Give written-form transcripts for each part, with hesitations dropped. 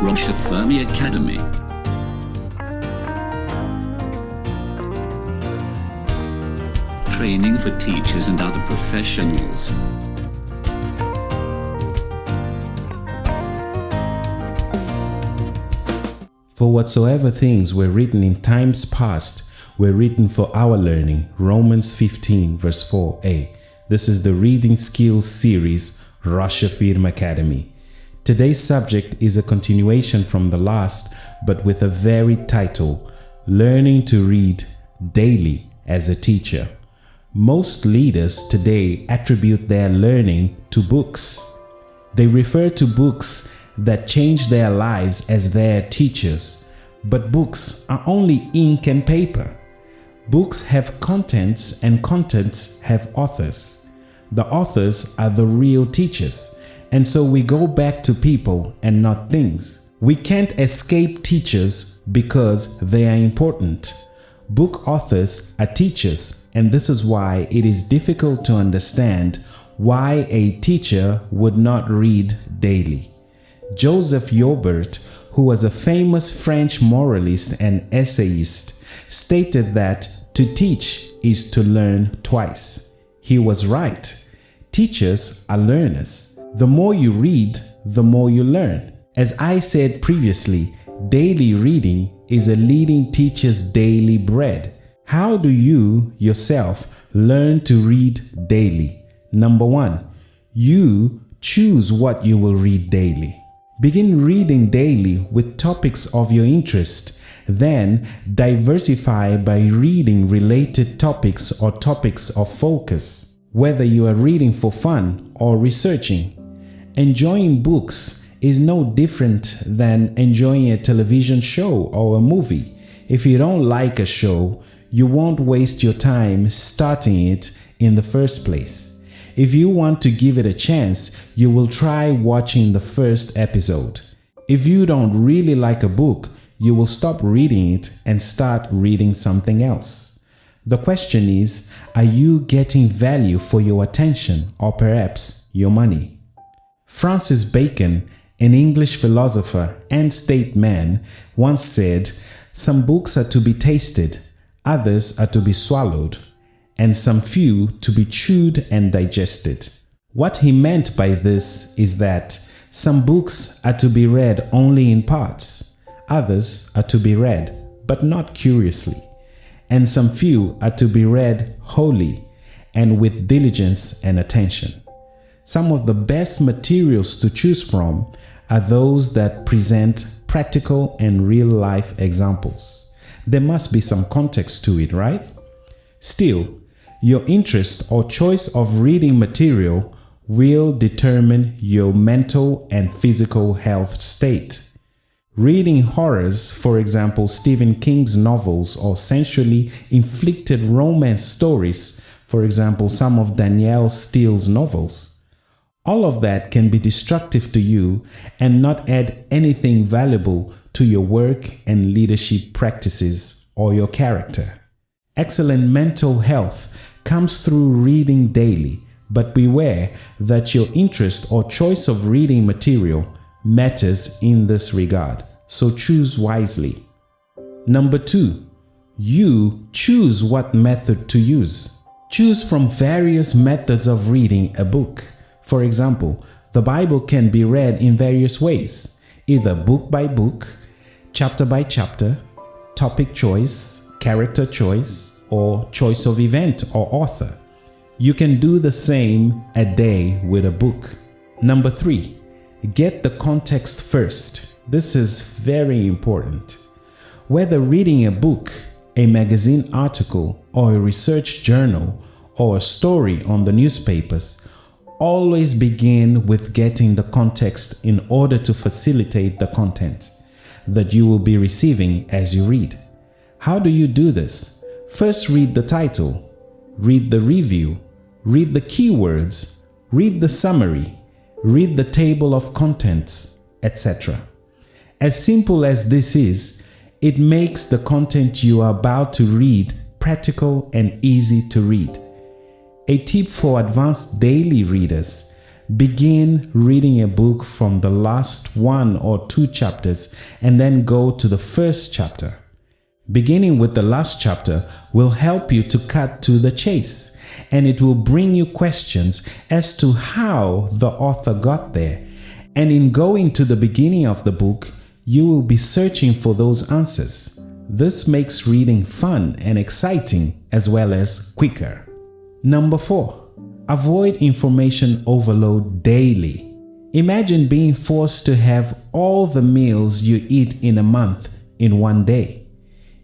ROCHA FIRME Academy. Training for teachers and other professionals. For whatsoever things were written in times past were written for our learning. Romans 15 verse 4a. This is the Reading Skills series, ROCHA FIRME Academy. Today's subject is a continuation from the last, but with a varied title, Learning to Read Daily as a Teacher. Most leaders today attribute their learning to books. They refer to books that change their lives as their teachers, but books are only ink and paper. Books have contents and contents have authors. The authors are the real teachers, and so we go back to people and not things. We can't escape teachers because they are important. Book authors are teachers, and this is why it is difficult to understand why a teacher would not read daily. Joseph Joubert, who was a famous French moralist and essayist, stated that to teach is to learn twice. He was right. Teachers are learners. The more you read, the more you learn. As I said previously, daily reading is a leading teacher's daily bread. How do you yourself learn to read daily? Number 1, you choose what you will read daily. Begin reading daily with topics of your interest. Then diversify by reading related topics or topics of focus, whether you are reading for fun or researching. Enjoying books is no different than enjoying a television show or a movie. If you don't like a show, you won't waste your time starting it in the first place. If you want to give it a chance, you will try watching the first episode. If you don't really like a book, you will stop reading it and start reading something else. The question is, are you getting value for your attention or perhaps your money? Francis Bacon, an English philosopher and statesman, once said, "Some books are to be tasted, others are to be swallowed, and some few to be chewed and digested." What he meant by this is that some books are to be read only in parts, others are to be read but not curiously, and some few are to be read wholly and with diligence and attention. Some of the best materials to choose from are those that present practical and real-life examples. There must be some context to it, right? Still, your interest or choice of reading material will determine your mental and physical health state. Reading horrors, for example, Stephen King's novels, or sensually inflicted romance stories, for example, some of Danielle Steele's novels, all of that can be destructive to you and not add anything valuable to your work and leadership practices or your character. Excellent mental health comes through reading daily, but beware that your interest or choice of reading material matters in this regard, so choose wisely. Number 2, you choose what method to use. Choose from various methods of reading a book. For example, the Bible can be read in various ways, either book by book, chapter by chapter, topic choice, character choice, or choice of event or author. You can do the same a day with a book. Number 3, get the context first. This is very important. Whether reading a book, a magazine article, or a research journal, or a story on the newspapers, always begin with getting the context in order to facilitate the content that you will be receiving as you read. How do you do this? First, read the title, read the review, read the keywords, read the summary, read the table of contents, etc. As simple as this is, it makes the content you are about to read practical and easy to read. A tip for advanced daily readers: Begin reading a book from the last 1 or 2 chapters and then go to the first chapter. Beginning with the last chapter will help you to cut to the chase, and it will bring you questions as to how the author got there. And in going to the beginning of the book, you will be searching for those answers. This makes reading fun and exciting as well as quicker. Number 4. Avoid information overload daily. Imagine being forced to have all the meals you eat in a month in one day.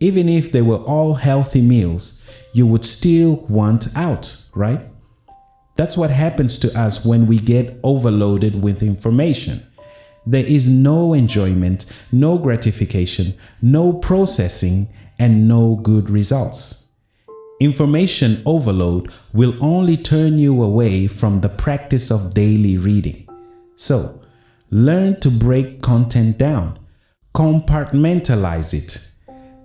Even if they were all healthy meals, you would still want out, right? That's what happens to us when we get overloaded with information. There is no enjoyment, no gratification, no processing, and no good results. Information overload will only turn you away from the practice of daily reading. So, learn to break content down. Compartmentalize it.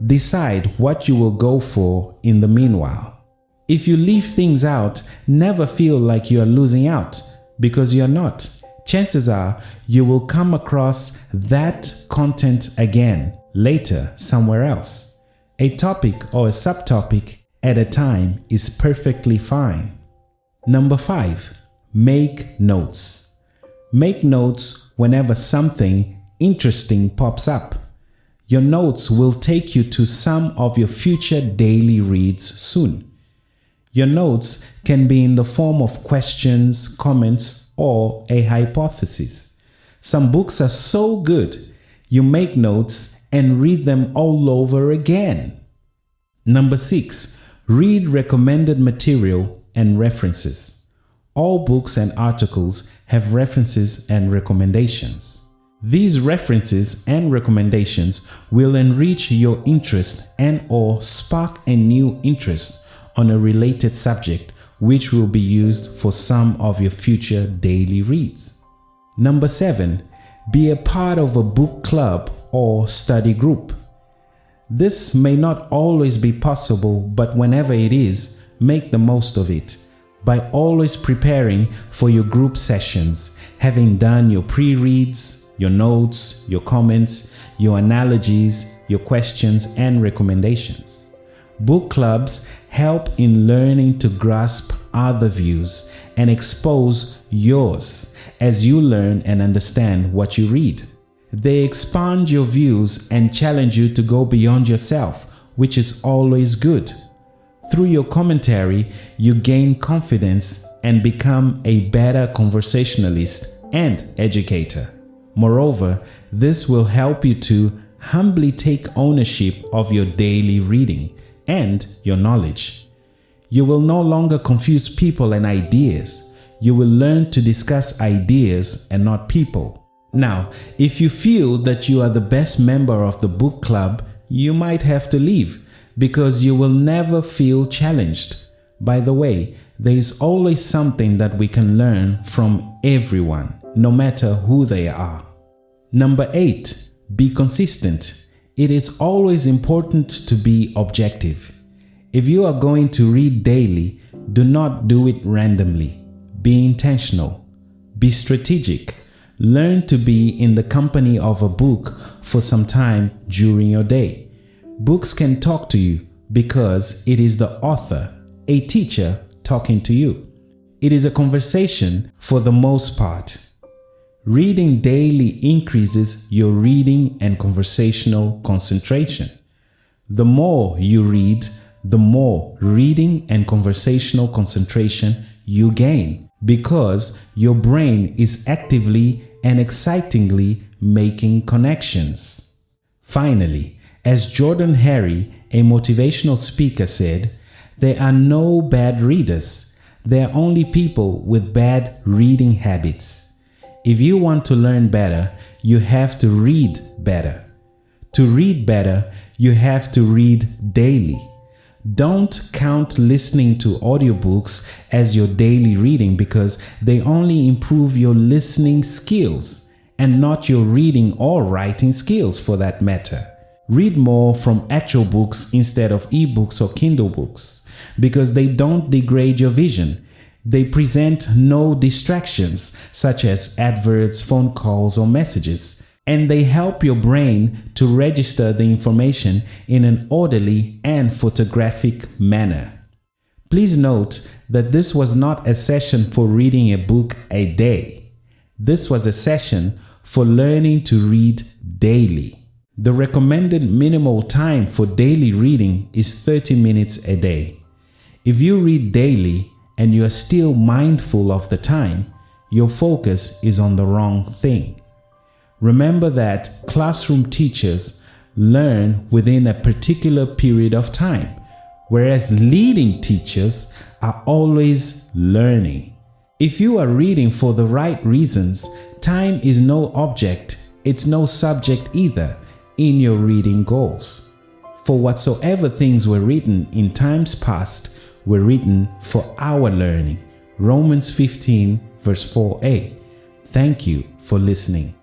Decide what you will go for in the meanwhile. If you leave things out, never feel like you are losing out, because you are not. Chances are you will come across that content again later somewhere else. A topic or a subtopic at a time is perfectly fine. Number 5. Make notes. Make notes whenever something interesting pops up. Your notes will take you to some of your future daily reads soon. Your notes can be in the form of questions, comments, or a hypothesis. Some books are so good, you make notes and read them all over again. Number 6. Read recommended material and references. All books and articles have references and recommendations. These references and recommendations will enrich your interest and/or spark a new interest on a related subject, which will be used for some of your future daily reads. Number 7. Be a part of a book club or study group. This may not always be possible, but whenever it is, make the most of it by always preparing for your group sessions, having done your pre-reads, your notes, your comments, your analogies, your questions, and recommendations. Book clubs help in learning to grasp other views and expose yours as you learn and understand what you read. They expand your views and challenge you to go beyond yourself, which is always good. Through your commentary, you gain confidence and become a better conversationalist and educator. Moreover, this will help you to humbly take ownership of your daily reading and your knowledge. You will no longer confuse people and ideas. You will learn to discuss ideas and not people. Now, if you feel that you are the best member of the book club, you might have to leave because you will never feel challenged. By the way, there is always something that we can learn from everyone, no matter who they are. Number 8. Be consistent. It is always important to be objective. If you are going to read daily, do not do it randomly. Be intentional. Be strategic. Learn to be in the company of a book for some time during your day. Books can talk to you because it is the author, a teacher, talking to you. It is a conversation for the most part. Reading daily increases your reading and conversational concentration. The more you read, the more reading and conversational concentration you gain because your brain is actively and excitingly making connections. Finally, as Jordan Harry, a motivational speaker, said, there are no bad readers. There are only people with bad reading habits. If you want to learn better, you have to read better. To read better, you have to read daily. Don't count listening to audiobooks as your daily reading because they only improve your listening skills and not your reading or writing skills for that matter. Read more from actual books instead of ebooks or Kindle books because they don't degrade your vision. They present no distractions such as adverts, phone calls, or messages, and they help your brain to register the information in an orderly and photographic manner. Please note that this was not a session for reading a book a day. This was a session for learning to read daily. The recommended minimal time for daily reading is 30 minutes a day. If you read daily and you are still mindful of the time, your focus is on the wrong thing. Remember that classroom teachers learn within a particular period of time, whereas leading teachers are always learning. If you are reading for the right reasons, time is no object, it's no subject either in your reading goals. For whatsoever things were written in times past were written for our learning. Romans 15 verse 4a. Thank you for listening.